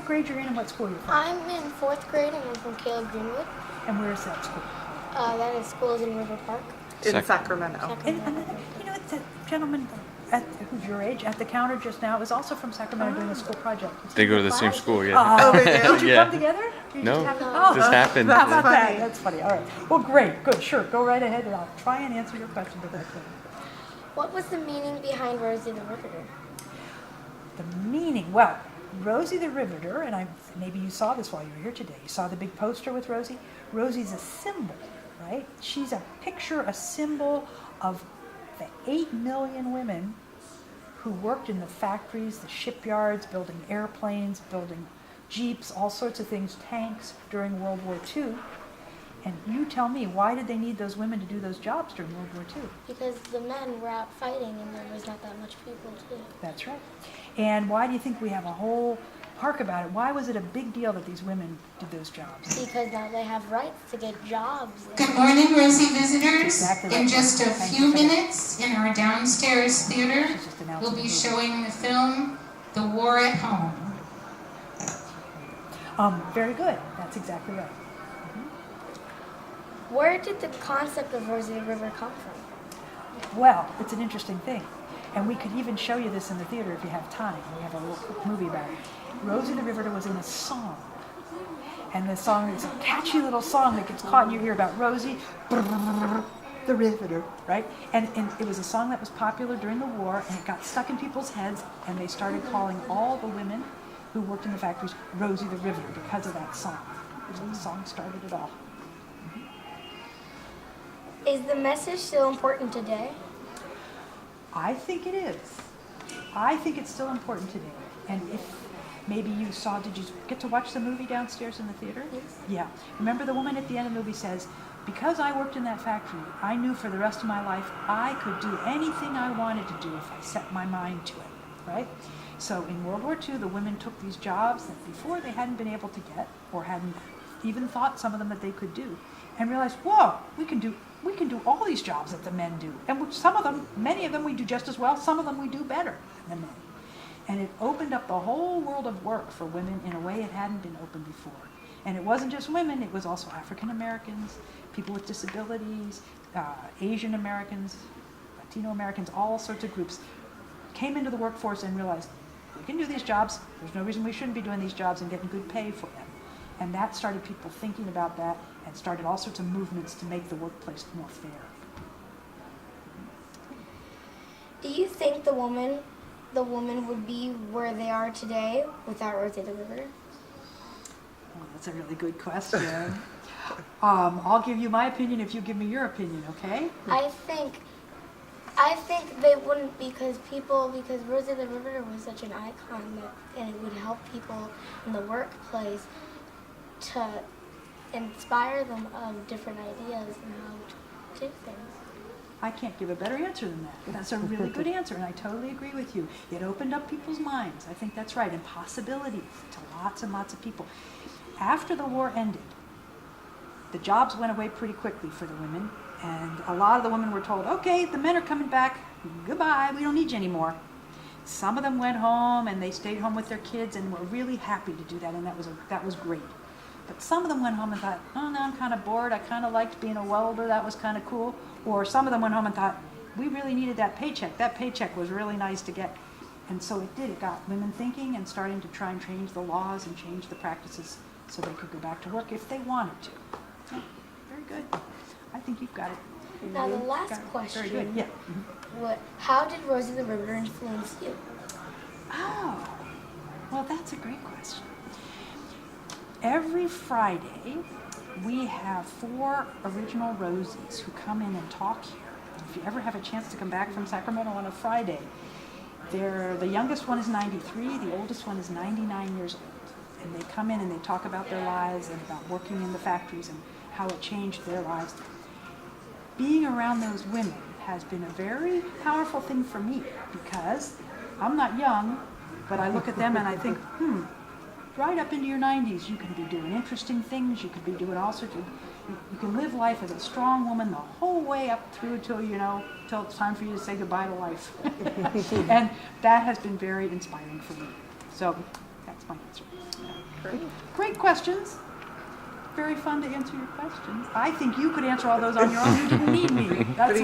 what grade you're in and what school you're from? I'm in 4th grade and I'm from Caleb Greenwood. And where is that school? That is schools in River Park. In Sacramento. And you know, the gentleman who's your age at the counter just now is also from Sacramento doing a school project. They go to the same school, yeah. Oh, they do? Did you come together? You No, just happened- just happened. How about that? funny. That's funny. All right. Well, great. Good. Sure. Go right ahead and I'll try and answer your question to that point. What was the meaning behind Rosie the Riveter? The meaning, well, Rosie the Riveter, and maybe you saw this while you were here today. You saw the big poster with Rosie. Rosie's a symbol, right? She's a picture, a symbol of the 8 million women who worked in the factories, the shipyards, building airplanes, building jeeps, all sorts of things, tanks during World War II. And you tell me, why did they need those women to do those jobs during World War II? Because the men were out fighting and there was not that much people to do. That's right. And why do you think we have a whole park about it? Why was it a big deal that these women did those jobs? Because now they have rights to get jobs. Good morning, Rosie visitors. Exactly right. In just a Thank few you for that. minutes, in our downstairs theater, She's just announcing we'll the be movie. showing the film, The War at Home. Very good. That's exactly right. Where did the concept of Rosie the River come from? Well, it's an interesting thing. And we could even show you this in the theater if you have time. We have a little movie about it. Rosie the Riveter was in a song. And the song is a catchy little song that gets caught in your ear about Rosie the Riveter, right? And it was a song that was popular during the war, and it got stuck in people's heads, and they started calling all the women who worked in the factories Rosie the Riveter because of that song. So the song started it all. Is the message still important today? I think it is. I think it's still important today. And if maybe you saw, did you get to watch the movie downstairs in the theater? Yes. Yeah. Remember the woman at the end of the movie says, because I worked in that factory, I knew for the rest of my life I could do anything I wanted to do if I set my mind to it, right? So in World War II, the women took these jobs that before they hadn't been able to get or hadn't even thought some of them that they could do, and realized, whoa, we can do all these jobs that the men do. And some of them, many of them we do just as well, some of them we do better than the men. And it opened up the whole world of work for women in a way it hadn't been opened before. And it wasn't just women, it was also African Americans, people with disabilities, Asian Americans, Latino Americans, all sorts of groups came into the workforce and realized, we can do these jobs, there's no reason we shouldn't be doing these jobs and getting good pay for them. And that started people thinking about that and started all sorts of movements to make the workplace more fair. Do you think the woman would be where they are today without Rosie the Riveter? Oh, that's a really good question. I'll give you my opinion if you give me your opinion, okay? I think they wouldn't because Rosie the Riveter was such an icon and it would help people in the workplace to inspire them of different ideas and how to do things. I can't give a better answer than that. That's a really good answer, and I totally agree with you. It opened up people's minds. I think that's right, and possibilities to lots and lots of people. After the war ended, the jobs went away pretty quickly for the women, and a lot of the women were told, okay, the men are coming back, goodbye, we don't need you anymore. Some of them went home, and they stayed home with their kids, and were really happy to do that, and that was great. But some of them went home and thought, oh, no, I'm kind of bored. I kind of liked being a welder. That was kind of cool. Or some of them went home and thought, we really needed that paycheck. That paycheck was really nice to get. And so it did. It got women thinking and starting to try and change the laws and change the practices so they could go back to work if they wanted to. So, very good. I think you've got it. Now the last question. Very good. Yeah. How did Rosie the Riveter influence you? Oh, well, that's a great question. Every Friday, we have 4 original Rosies who come in and talk here. If you ever have a chance to come back from Sacramento on a Friday, the youngest one is 93, the oldest one is 99 years old. And they come in and they talk about their lives and about working in the factories and how it changed their lives. Being around those women has been a very powerful thing for me because I'm not young, but I look at them and I think, right up into your 90s, you can be doing interesting things. You could be doing all sorts of, you can live life as a strong woman the whole way up through till it's time for you to say goodbye to life. And that has been very inspiring for me. So that's my answer. Great questions. Very fun to answer your questions. I think you could answer all those on your own. You didn't need me. That's